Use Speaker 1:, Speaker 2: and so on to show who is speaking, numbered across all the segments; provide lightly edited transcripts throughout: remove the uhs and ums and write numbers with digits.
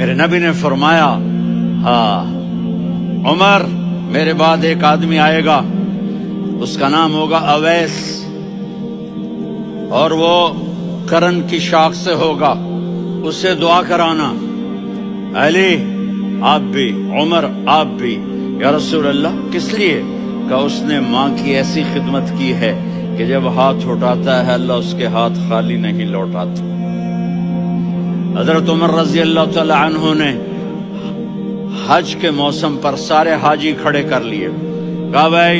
Speaker 1: میرے نبی نے فرمایا ہاں عمر میرے بعد ایک آدمی آئے گا، اس کا نام ہوگا اویس، اور وہ کرن کی شاخ سے ہوگا، اس سے دعا کرانا۔ علی آپ بھی، عمر آپ بھی۔ یا رسول اللہ کس لیے؟ کہ اس نے ماں کی ایسی خدمت کی ہے کہ جب ہاتھ اٹھاتا ہے اللہ اس کے ہاتھ خالی نہیں لوٹاتا۔ حضرت عمر رضی اللہ تعالی عنہ نے حج کے موسم پر سارے حاجی کھڑے کر لیے، کہا بھائی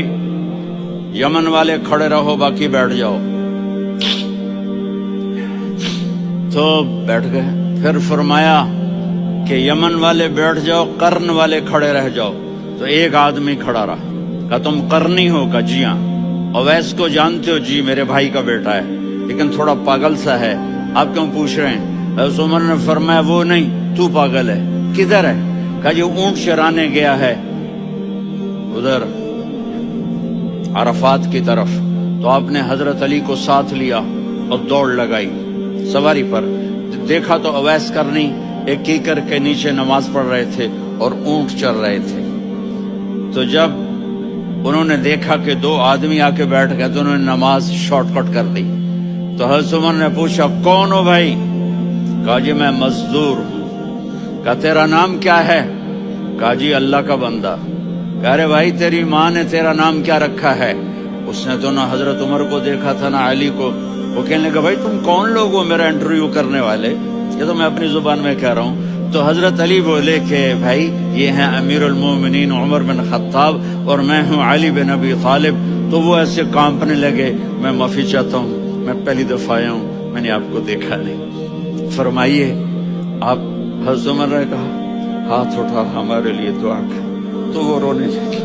Speaker 1: یمن والے کھڑے رہو، باقی بیٹھ جاؤ۔ تو بیٹھ گئے۔ پھر فرمایا کہ یمن والے بیٹھ جاؤ، قرن والے کھڑے رہ جاؤ۔ تو ایک آدمی کھڑا رہا، کہا تم قرنی ہو؟ کہا جی ہاں۔ اویس کو جانتے ہو؟ جی میرے بھائی کا بیٹا ہے، لیکن تھوڑا پاگل سا ہے، آپ کیوں پوچھ رہے ہیں؟ حضرت عمر نے فرمایا وہ نہیں، تو پاگل ہے۔ کدھر ہے؟ کہا جی اونٹ چرانے گیا ہے ادھر عرفات کی طرف۔ تو آپ نے حضرت علی کو ساتھ لیا اور دوڑ لگائی سواری پر۔ دیکھا تو اویس کرنی ایک کیکر کے نیچے نماز پڑھ رہے تھے اور اونٹ چر رہے تھے۔ تو جب انہوں نے دیکھا کہ دو آدمی آ کے بیٹھ گئے تو انہوں نے نماز شارٹ کٹ کر دی۔ تو حضرت عمر نے پوچھا کون ہو بھائی؟ کہا جی میں مزدور ہوں۔ کہا تیرا نام کیا ہے؟ کہا جی اللہ کا بندہ۔ کہہ رہے بھائی تیری ماں نے تیرا نام کیا رکھا ہے؟ اس نے تو نہ حضرت عمر کو دیکھا تھا نہ علی کو۔ وہ کہنے لگا بھائی تم کون لوگ ہو میرا انٹرویو کرنے والے؟ یہ تو میں اپنی زبان میں کہہ رہا ہوں۔ تو حضرت علی بولے کہ بھائی یہ ہیں امیر المومنین عمر بن خطاب اور میں ہوں علی بن ابی طالب۔ تو وہ ایسے کانپنے لگے، میں معافی چاہتا ہوں، میں پہلی دفعہ آیا ہوں، میں نے آپ کو دیکھا نہیں، فرمائیے آپ۔ حضرت عمر نے کہا ہاتھ اٹھا ہمارے لیے دعا کر۔ تو وہ رونے لگے۔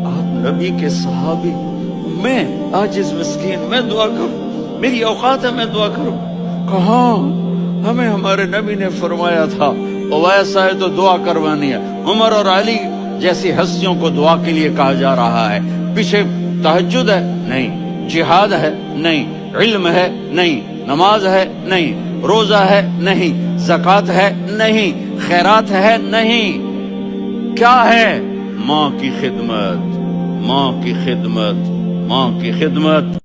Speaker 1: آپ نبی کے صحابی، میں عاجز مسکین میں دعا کروں؟ میری اوقات ہے میں دعا کروں؟ کہاں، ہمیں ہمارے نبی نے فرمایا تھا اویس آئے تو دعا کروانی ہے۔ عمر اور علی جیسی ہستیوں کو دعا کے لیے کہا جا رہا ہے۔ پیچھے تہجد ہے؟ نہیں۔ جہاد ہے؟ نہیں۔ علم ہے؟ نہیں۔ نماز ہے؟ نہیں۔ روزہ ہے؟ نہیں۔ زکوٰۃ ہے؟ نہیں۔ خیرات ہے؟ نہیں۔ کیا ہے؟ ماں کی خدمت، ماں کی خدمت، ماں کی خدمت۔